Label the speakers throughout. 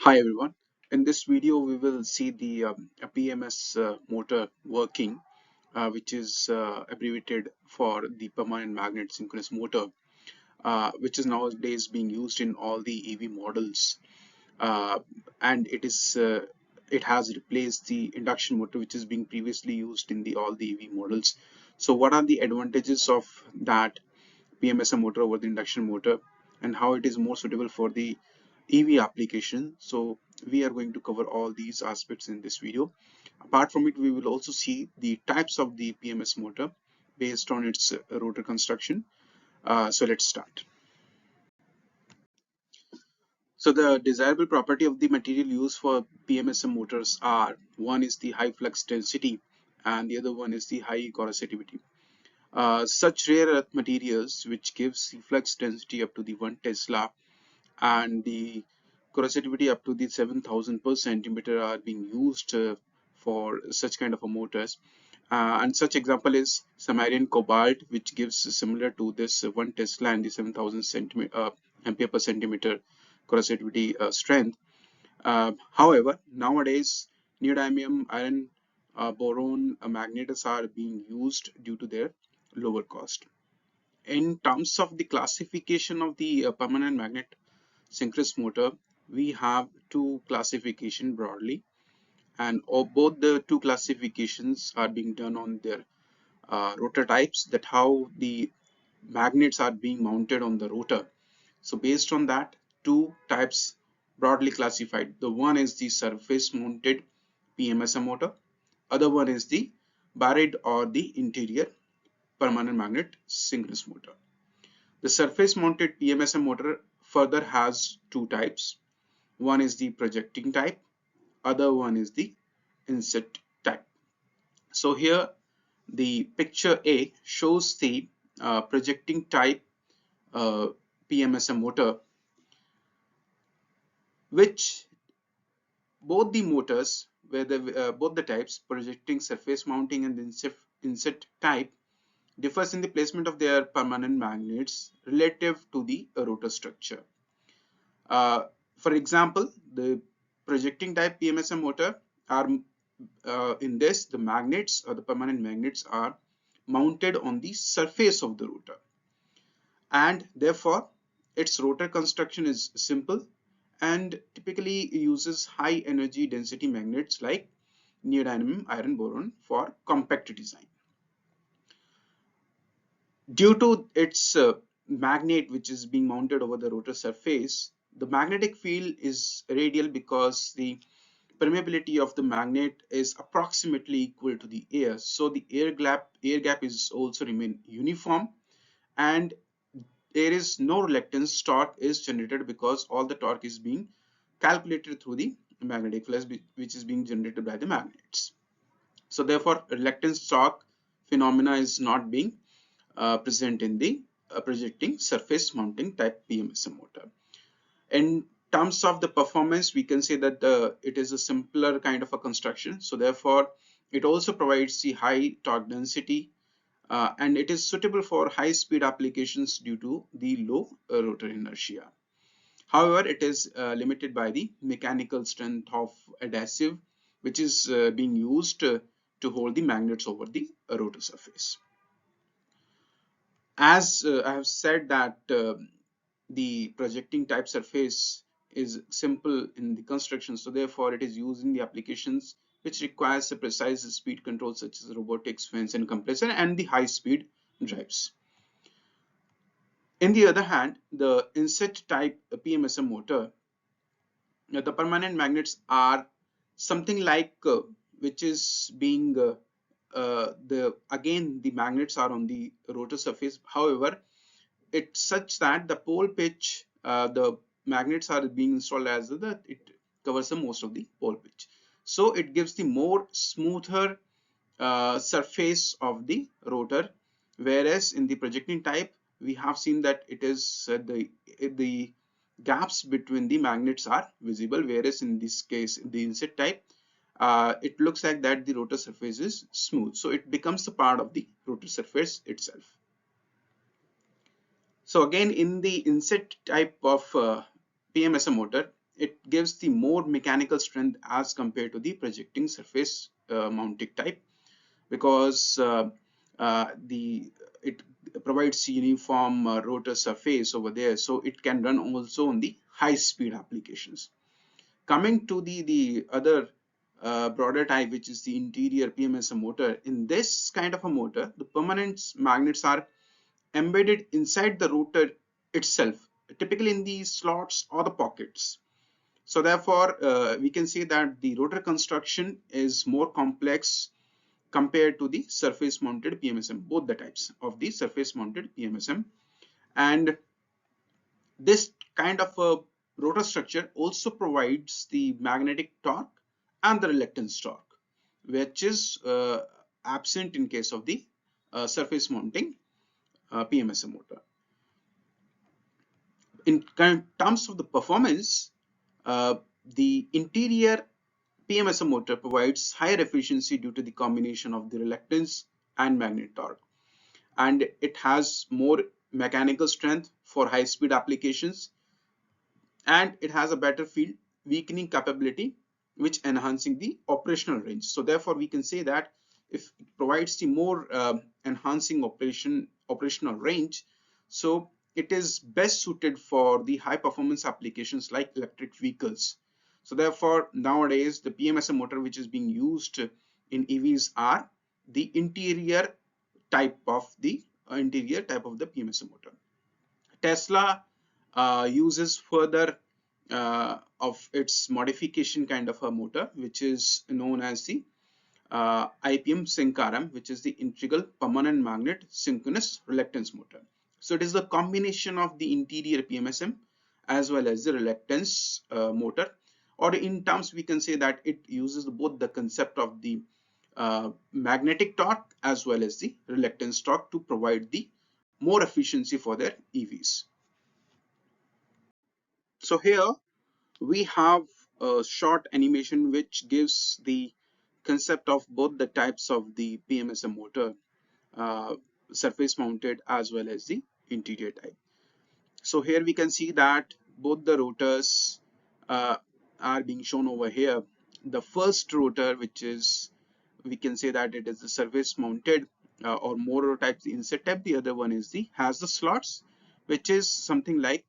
Speaker 1: Hi everyone. In this video, we will see the PMS motor working, which is abbreviated for the permanent magnet synchronous motor, which is nowadays being used in all the EV models, uh, and it has replaced the induction motor, which is being previously used in the all the EV models. So, what are the advantages of that PMSM motor over the induction motor, and how it is more suitable for the EV application? So we are going to cover all these aspects in this video. Apart from it, we will also see the types of the PMS motor based on its rotor construction. So let's start. So the desirable property of the material used for PMSM motors are: one is the high flux density and the other one is the high corrosivity. Such rare earth materials which gives the flux density up to the 1 Tesla and the corrosivity up to the 7,000 per centimeter are being used for such kind of a motors. And such example is samarian cobalt, which gives similar to this 1 Tesla and the 7,000 ampere per centimeter corrosivity strength. However, nowadays neodymium, iron, boron magnets are being used due to their lower cost. In terms of the classification of the permanent magnet synchronous motor, we have two classification broadly, and both the two classifications are being done on their rotor types, that how the magnets are being mounted on the rotor. So based on that, two types broadly classified. The one is the surface mounted PMSM motor, other one is the buried or the interior permanent magnet synchronous motor. The surface mounted PMSM motor further has two types. One is the projecting type, other one is the inset type. So here the picture A shows the projecting type PMSM motor, which both the motors, where both the types, projecting, surface mounting and inset type, differs in the placement of their permanent magnets relative to the rotor structure. For example, the projecting type PMSM motor are in this, the magnets or the permanent magnets are mounted on the surface of the rotor, and therefore its rotor construction is simple and typically uses high energy density magnets like neodymium, iron, boron for compact design. Due to its magnet which is being mounted over the rotor surface, the magnetic field is radial because the permeability of the magnet is approximately equal to the air. So the air gap is also remain uniform, and there is no reluctance torque is generated because all the torque is being calculated through the magnetic flux which is being generated by the magnets. So therefore reluctance torque phenomena is not being present in the projecting surface mounting type PMSM motor. In terms of the performance, we can say that it is a simpler kind of a construction. So therefore, it also provides the high torque density, and it is suitable for high speed applications due to the low rotor inertia. However, it is limited by the mechanical strength of adhesive, which is being used to hold the magnets over the rotor surface. As I have said that the projecting type surface is simple in the construction, so therefore it is used in the applications which requires a precise speed control such as robotics, fans and compressor and the high speed drives. In the other hand, the inset type PMSM motor, the permanent magnets are something like which is being the magnets are on the rotor surface. However, it's such that the pole pitch, the magnets are being installed as it covers the most of the pole pitch, so it gives the more smoother surface of the rotor, whereas in the projecting type we have seen that it is the gaps between the magnets are visible, whereas in this case in the inset type it looks like that the rotor surface is smooth, so it becomes a part of the rotor surface itself. So again, in the inset type of PMSM motor, it gives the more mechanical strength as compared to the projecting surface mounted type, because the it provides uniform rotor surface over there, so it can run also on the high speed applications. Coming to the other broader type, which is the interior PMSM motor. In this kind of a motor, the permanent magnets are embedded inside the rotor itself, typically in the slots or the pockets. So therefore, we can say that the rotor construction is more complex compared to the surface mounted PMSM, both the types of the surface mounted PMSM. And this kind of a rotor structure also provides the magnetic torque and the reluctance torque, which is absent in case of the surface mounting PMSM motor. In terms of the performance, the interior PMSM motor provides higher efficiency due to the combination of the reluctance and magnetic torque, and it has more mechanical strength for high speed applications, and it has a better field weakening capability, which enhancing the operational range. So therefore we can say that if it provides the more enhancing operational range, so it is best suited for the high performance applications like electric vehicles. So therefore nowadays the PMSM motor which is being used in EVs are the interior type of the PMSM motor. Tesla uses further of its modification kind of a motor, which is known as the IPM SYNC-RM, which is the integral permanent magnet synchronous reluctance motor. So it is the combination of the interior PMSM as well as the reluctance motor, or in terms we can say that it uses both the concept of the magnetic torque as well as the reluctance torque to provide the more efficiency for their EVs. So here we have a short animation which gives the concept of both the types of the PMSM motor, uh, surface mounted as well as the interior type. So here we can see that both the rotors are being shown over here. The first rotor, which is, we can say that it is the surface mounted or motor type, the insert type. The other one is the has the slots, which is something like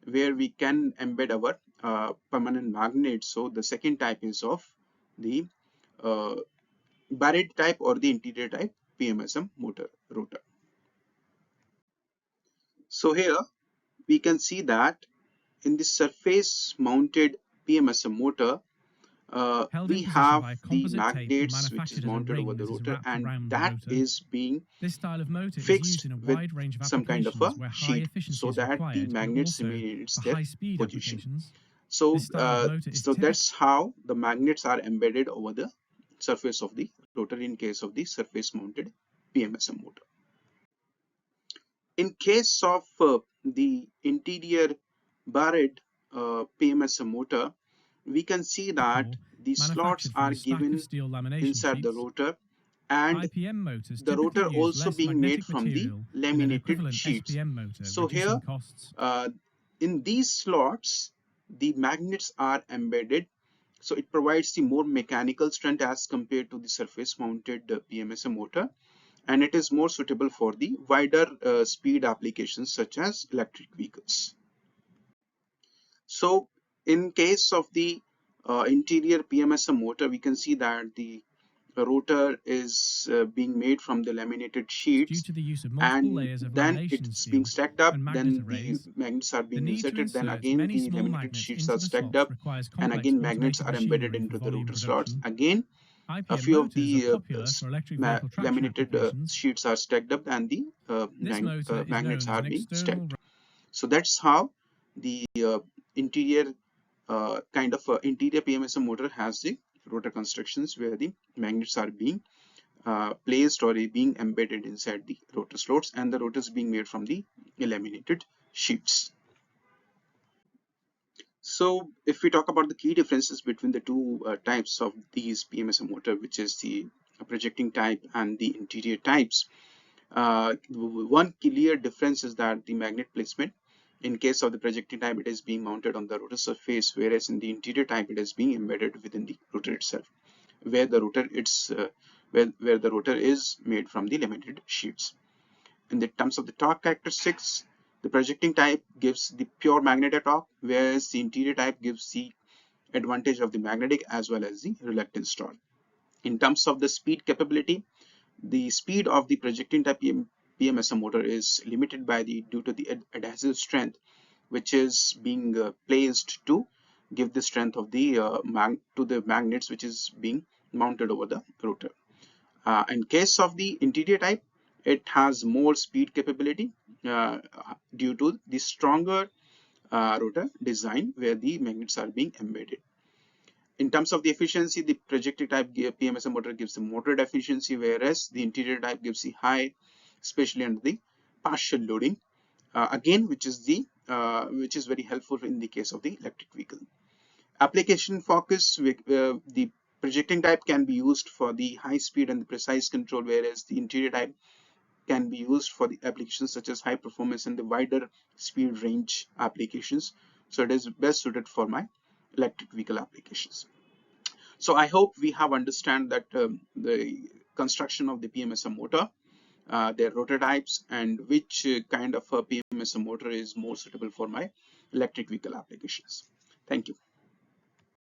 Speaker 1: where we can embed our permanent magnet. So the second type is of the uh, barrette type or the interior type PMSM motor rotor. So here we can see that in the surface mounted PMSM motor,
Speaker 2: Held in
Speaker 1: we
Speaker 2: position
Speaker 1: have
Speaker 2: by a
Speaker 1: the
Speaker 2: composite tape
Speaker 1: magnets which is
Speaker 2: manufactured as a
Speaker 1: mounted over
Speaker 2: ring
Speaker 1: the
Speaker 2: that is
Speaker 1: rotor,
Speaker 2: wrapped
Speaker 1: and
Speaker 2: around the
Speaker 1: that
Speaker 2: rotor.
Speaker 1: is being
Speaker 2: This style of motor is used
Speaker 1: fixed
Speaker 2: in a
Speaker 1: with
Speaker 2: wide range of
Speaker 1: some kind of a
Speaker 2: applications where high
Speaker 1: sheet
Speaker 2: efficiency
Speaker 1: so
Speaker 2: is
Speaker 1: that the
Speaker 2: required, but
Speaker 1: magnets
Speaker 2: also
Speaker 1: remain in
Speaker 2: for
Speaker 1: their
Speaker 2: high-speed
Speaker 1: position.
Speaker 2: applications.
Speaker 1: So,
Speaker 2: This style of motor is
Speaker 1: so
Speaker 2: typically
Speaker 1: that's how the magnets are embedded over the surface of the rotor in case of the surface mounted PMSM motor. In case of the interior barrette PMSM motor, we can see that the slots
Speaker 2: manufactured from
Speaker 1: are
Speaker 2: a stack of
Speaker 1: given
Speaker 2: steel lamination
Speaker 1: inside the
Speaker 2: sheets.
Speaker 1: rotor, and
Speaker 2: IPM motors
Speaker 1: the
Speaker 2: typically
Speaker 1: rotor
Speaker 2: use
Speaker 1: also
Speaker 2: less
Speaker 1: being made
Speaker 2: magnetic
Speaker 1: from the
Speaker 2: material than an
Speaker 1: laminated
Speaker 2: equivalent
Speaker 1: sheets.
Speaker 2: SPM motor,
Speaker 1: So
Speaker 2: reducing
Speaker 1: here,
Speaker 2: costs.
Speaker 1: in these slots, the magnets are embedded, so it provides the more mechanical strength as compared to the surface mounted PMSM motor, and it is more suitable for the wider speed applications such as electric vehicles. So in case of the interior PMSM motor, we can see that the rotor is being made from the laminated
Speaker 2: Due
Speaker 1: sheets,
Speaker 2: to the use of multiple
Speaker 1: and
Speaker 2: layers of
Speaker 1: then
Speaker 2: lamination
Speaker 1: it's being
Speaker 2: steel
Speaker 1: stacked up,
Speaker 2: and magnet
Speaker 1: then the
Speaker 2: arrays,
Speaker 1: magnets are
Speaker 2: the
Speaker 1: being
Speaker 2: need to
Speaker 1: inserted, then
Speaker 2: insert
Speaker 1: again
Speaker 2: many
Speaker 1: the
Speaker 2: small
Speaker 1: laminated
Speaker 2: magnets
Speaker 1: sheets are
Speaker 2: into the
Speaker 1: stacked
Speaker 2: slots
Speaker 1: up,
Speaker 2: requires
Speaker 1: and
Speaker 2: complex
Speaker 1: again magnets
Speaker 2: automated
Speaker 1: are embedded
Speaker 2: machinery for
Speaker 1: into the
Speaker 2: volume
Speaker 1: rotor slots.
Speaker 2: production.
Speaker 1: Again a
Speaker 2: IPM
Speaker 1: few of
Speaker 2: motors are
Speaker 1: the
Speaker 2: popular for electric vehicle traction
Speaker 1: laminated
Speaker 2: applications.
Speaker 1: sheets are stacked up, and the
Speaker 2: This motor is
Speaker 1: magnets
Speaker 2: known as
Speaker 1: are
Speaker 2: an
Speaker 1: being
Speaker 2: external.
Speaker 1: stacked. So that's how the interior kind of interior PMSM motor has the rotor constructions where the magnets are being placed or being embedded inside the rotor slots, and the rotors being made from the laminated sheets. So if we talk about the key differences between the two types of these PMSM motor, which is the projecting type and the interior types, one clear difference is that the magnet placement. In case of the projecting type, it is being mounted on the rotor surface, whereas in the interior type, it is being embedded within the rotor itself, where the rotor where the rotor is made from the laminated sheets. In the terms of the torque characteristics, the projecting type gives the pure magnetic torque, whereas the interior type gives the advantage of the magnetic as well as the reluctance torque. In terms of the speed capability, the speed of the projecting type PMSM motor is limited by the due to the adhesive strength, which is being placed to give the strength of the to the magnets which is being mounted over the rotor. In case of the interior type, it has more speed capability uh, due to the stronger rotor design where the magnets are being embedded. In terms of the efficiency, the projected type PMSM motor gives the moderate efficiency, whereas the interior type gives the high, especially under the partial loading. Again, which is very helpful in the case of the electric vehicle. Application focus, the projecting type can be used for the high speed and the precise control, whereas the interior type can be used for the applications such as high performance and the wider speed range applications. So it is best suited for my electric vehicle applications. So I hope we have understand that the construction of the PMSM motor, their rotor types, and which kind of a PMSM motor is more suitable for my electric vehicle applications. Thank you.